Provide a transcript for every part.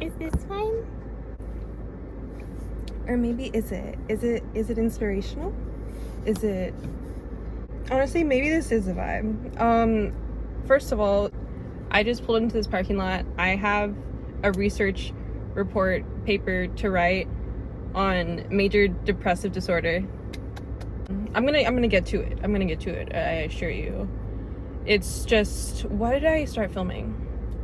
Is this fine? Or maybe is it inspirational? Is it, honestly, maybe this is a vibe. First of all, I just pulled into this parking lot. I have a research report paper to write on major depressive disorder. I'm gonna get to it. I assure you. It's just, why did I start filming?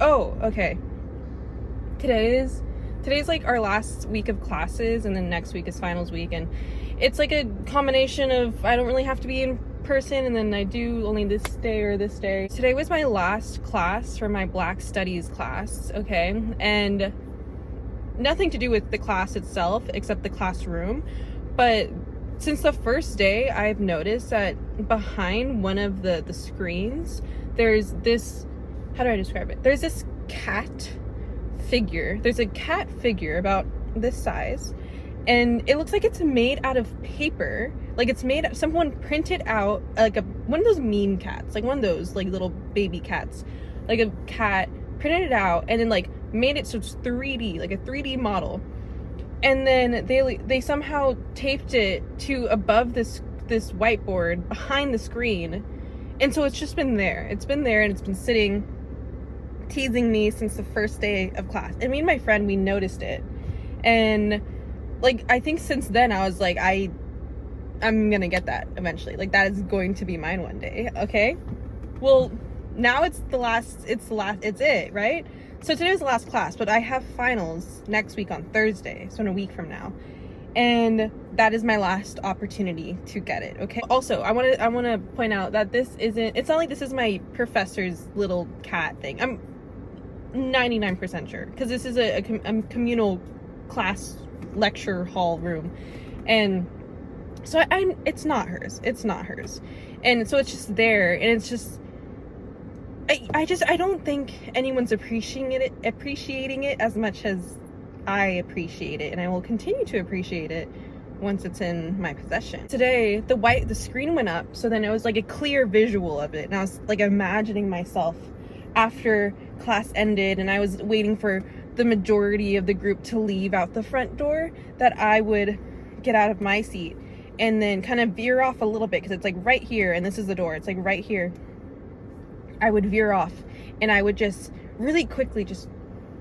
Oh, okay. Today's like our last week of classes, and then next week is finals week, and it's like a combination of I don't really have to be in person, and then I do only this day or this day. Today was my last class for my Black Studies class, okay? And nothing to do with the class itself except the classroom, but since the first day I've noticed that behind one of the screens there's this, how do I describe it? There's this cat figure. There's a cat figure about this size, and it looks like it's made out of paper. Like it's made, someone printed out like one of those meme cats, like one of those like little baby cats, like a cat printed it out and then like made it so it's 3D, like a 3D model, and then they somehow taped it to above this whiteboard behind the screen, and so it's just been there. It's been there and it's been sitting teasing me since the first day of class. And me and my friend, we noticed it, and like I think since then I was like, I'm gonna get that eventually. Like that is going to be mine one day. Okay, well now it's it, right? So today was the last class, but I have finals next week on Thursday, so in a week from now, and that is my last opportunity to get it. Okay, also I want to point out that it's not like this is my professor's little cat thing. I'm 99% sure, because this is a communal class lecture hall room, and so it's not hers, and so it's just there, and it's just I don't think anyone's appreciating it as much as I appreciate it, and I will continue to appreciate it once it's in my possession. Today the screen went up, so then it was like a clear visual of it, and I was like imagining myself after class ended and I was waiting for the majority of the group to leave out the front door, that I would get out of my seat and then kind of veer off a little bit, because it's like right here and this is the door, it's like right here. I would veer off and I would just really quickly, just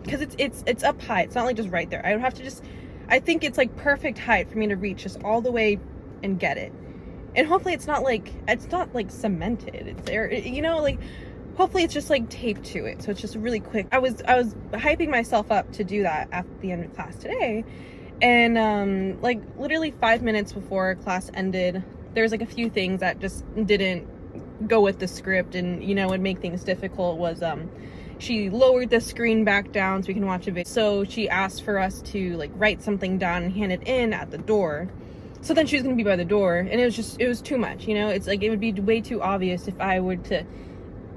because it's up high, it's not like just right there, I would have to just, I think it's like perfect height for me to reach just all the way and get it. And hopefully it's not like cemented, it's there, you know, like hopefully it's just like taped to it, so it's just really quick. I was hyping myself up to do that at the end of class today, and like literally 5 minutes before class ended, there's like a few things that just didn't go with the script, and you know, would make things difficult. Was she lowered the screen back down so we can watch a video, so she asked for us to like write something down and hand it in at the door. So then she was gonna be by the door, and it was too much, you know. It's like it would be way too obvious if I were to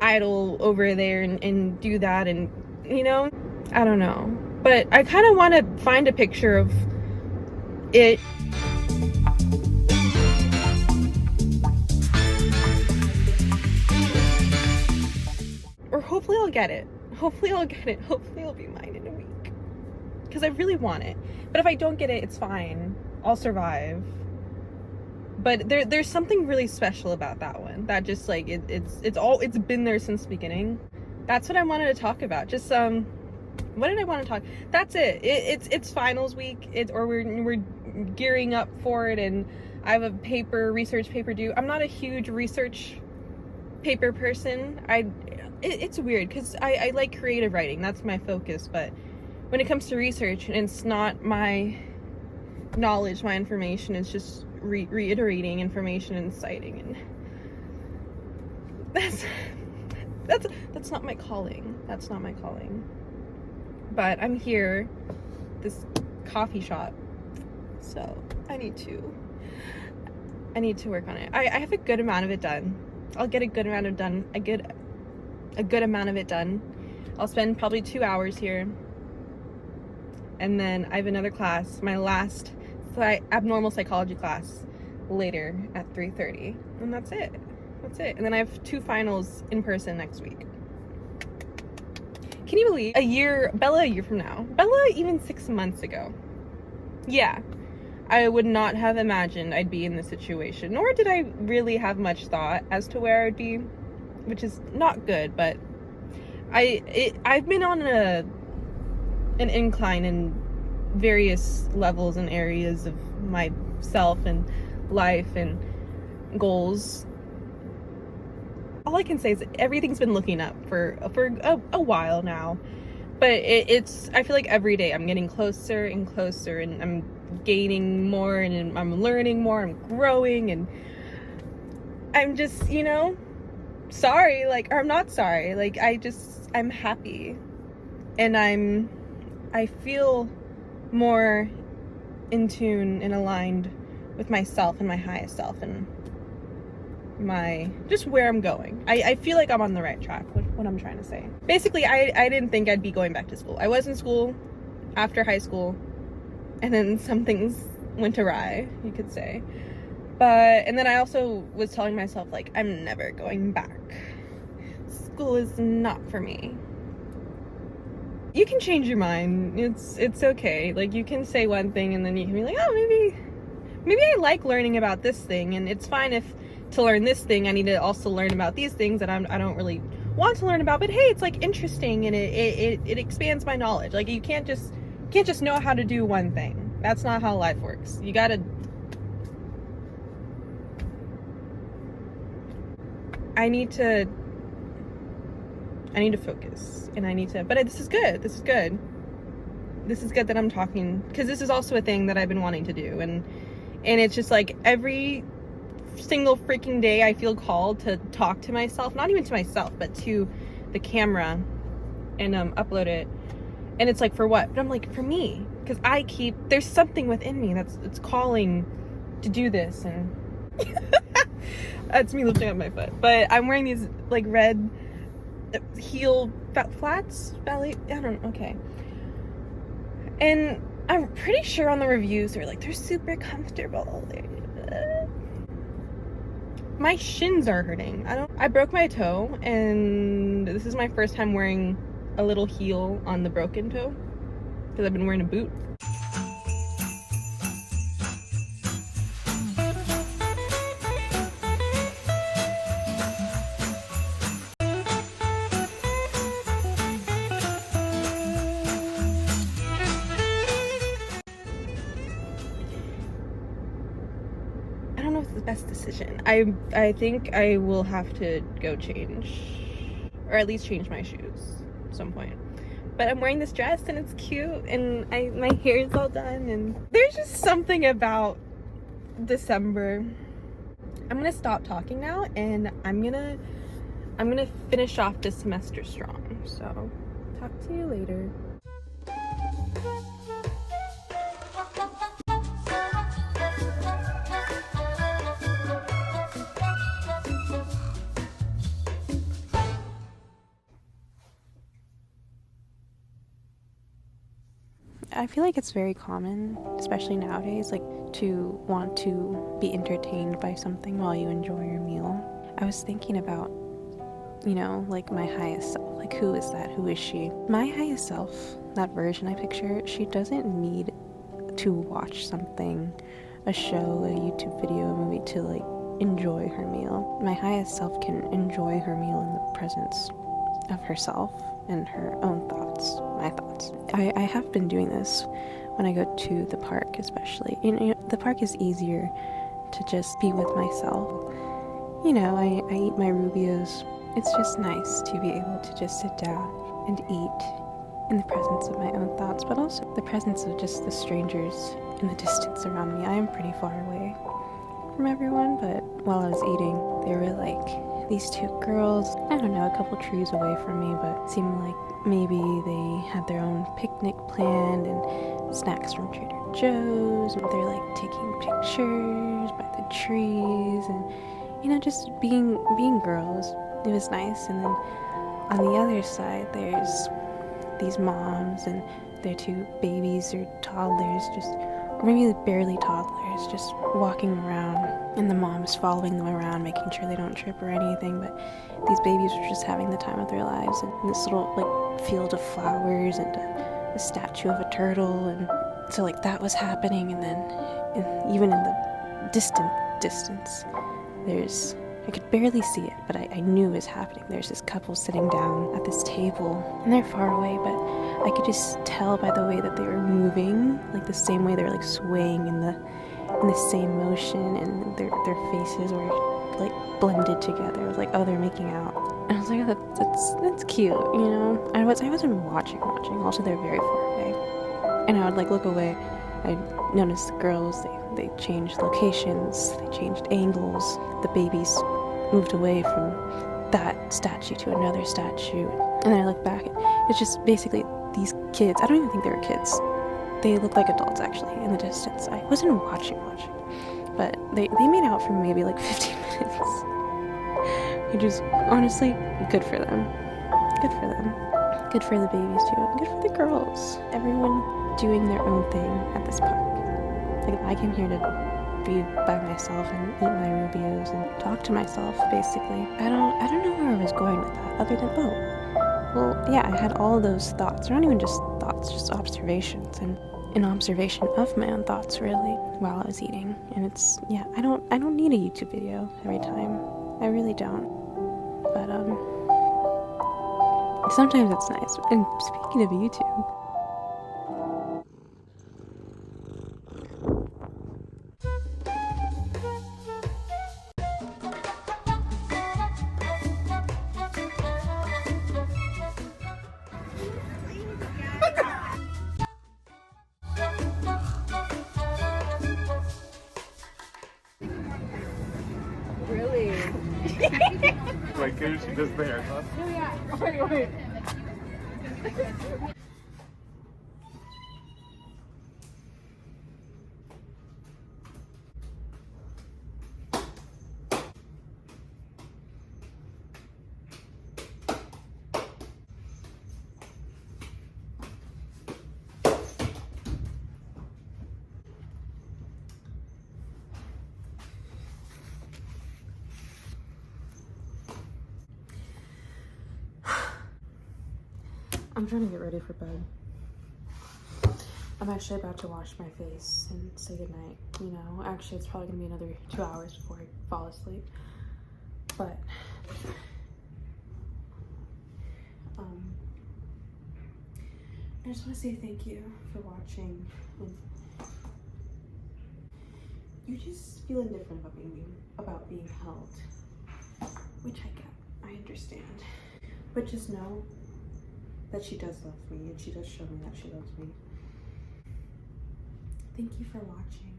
idle over there and do that, and you know, I don't know, but I kind of want to find a picture of it. Or hopefully I'll get it. Hopefully it'll be mine in a week, because I really want it. But if I don't get it, it's fine, I'll survive. But there's something really special about that one, that just like it's been there since the beginning. That's what I wanted to talk about. Just what did I want to talk? That's it. It's finals week. We're gearing up for it, and I have a research paper due. I'm not a huge research paper person. It's weird because I like creative writing. That's my focus. But when it comes to research, and it's not my knowledge, my information, it's just reiterating information and citing, and that's not my calling. That's not my calling. But I'm here, this coffee shop, so I need to work on it. I have a good amount of it done. I'll get a good amount of it done. I'll spend probably 2 hours here, and then I have another class, my last abnormal psychology class, later at 3:30, and that's it. And then I have 2 finals in person next week. Can you believe Bella a year from now, Bella even 6 months ago, yeah, I would not have imagined I'd be in this situation, nor did I really have much thought as to where I'd be, which is not good, but I've been on an incline in various levels and areas of myself and life and goals. All I can say is everything's been looking up for a while now, but it's I feel like every day I'm getting closer and closer, and I'm gaining more, and I'm learning more, I'm growing, and I'm just, you know, sorry, like, or I'm not sorry, like, I'm happy, and I feel more in tune and aligned with myself and my highest self and my just where I'm going. I feel like I'm on the right track with what I'm trying to say. Basically, I didn't think I'd be going back to school. I was in school after high school, and then some things went awry, you could say. And then I also was telling myself, like, I'm never going back. School is not for me. You can change your mind. It's okay. Like, you can say one thing and then you can be like, oh, maybe I like learning about this thing, and it's fine if to learn this thing I need to also learn about these things that I don't really want to learn about, but hey, it's like interesting, and it expands my knowledge. Like, you can't just know how to do one thing. That's not how life works. You gotta I need to focus, and but this is good. This is good that I'm talking, because this is also a thing that I've been wanting to do, and it's just like every single freaking day I feel called to talk to myself, not even to myself, but to the camera, and upload it, and it's like, for what? But I'm like, for me, because there's something within me it's calling to do this, and that's me lifting up my foot, but I'm wearing these like red heel flats, ballet, I don't know, okay, and I'm pretty sure on the reviews they're super comfortable. My shins are hurting. I broke my toe, and this is my first time wearing a little heel on the broken toe, because I've been wearing a boot. I don't know if it's the best decision. I think I will have to go change, or at least change my shoes at some point. But I'm wearing this dress, and it's cute, and my hair is all done, and there's just something about December. I'm gonna stop talking now, and I'm gonna finish off this semester strong. So talk to you later. I feel like it's very common, especially nowadays, like, to want to be entertained by something while you enjoy your meal. I was thinking about, you know, like, my highest self. Like, who is that? Who is she? My highest self, that version I picture, she doesn't need to watch something, a show, a YouTube video, a movie, to, like, enjoy her meal. My highest self can enjoy her meal in the presence of herself and her own thoughts, my thoughts. I have been doing this when I go to the park, especially. You know, the park is easier to just be with myself. You know, I eat my Rubios. It's just nice to be able to just sit down and eat in the presence of my own thoughts, but also the presence of just the strangers in the distance around me. I am pretty far away from everyone, but while I was eating, they were like these two girls, I don't know, a couple trees away from me, but seemed like maybe they had their own picnic planned and snacks from Trader Joe's, and they're like taking pictures by the trees, and, you know, just being girls. It was nice. And then on the other side, there's these moms and their two babies or toddlers, or maybe barely toddlers, just walking around, and the mom's following them around, making sure they don't trip or anything. But these babies were just having the time of their lives, and this little, like, field of flowers and a statue of a turtle, and so like that was happening. And then even in the distance, I could barely see it, but I knew it was happening. There's this couple sitting down at this table, and they're far away, but I could just tell by the way that they were moving, like the same way they were like swaying in the same motion, and their faces were like blended together. It was like, oh, they're making out. And I was like, oh, that's cute, you know? I wasn't watching. Also, they're very far away. And I would like look away. I noticed the girls, they changed locations, they changed angles. The babies moved away from that statue to another statue. And then I look back, it's just basically these kids. I don't even think they were kids. They looked like adults, actually, in the distance. I wasn't watching. But they made out for maybe like 15 minutes. Which is honestly good for them. Good for them. Good for the babies too. And good for the girls. Everyone doing their own thing at this park. Like, I came here to be by myself and eat my Rubios and talk to myself, basically. I don't know where I was going with that, other than, well, yeah, I had all those thoughts. They're not even just thoughts, just observations, and an observation of my own thoughts, really, while I was eating. And it's, yeah, I don't need a YouTube video every time. I really don't. But, sometimes it's nice. And speaking of YouTube, Really? Like, she does there, huh? Yeah. Wait. I'm trying to get ready for bed. I'm actually about to wash my face and say goodnight. You know, actually, it's probably gonna be another 2 hours before I fall asleep. But I just want to say thank you for watching. And you just feel indifferent about being held, which I get. I understand. But just know that she does love me, and she does show me that she loves me. Thank you for watching.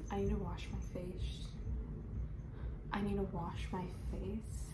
I need to wash my face.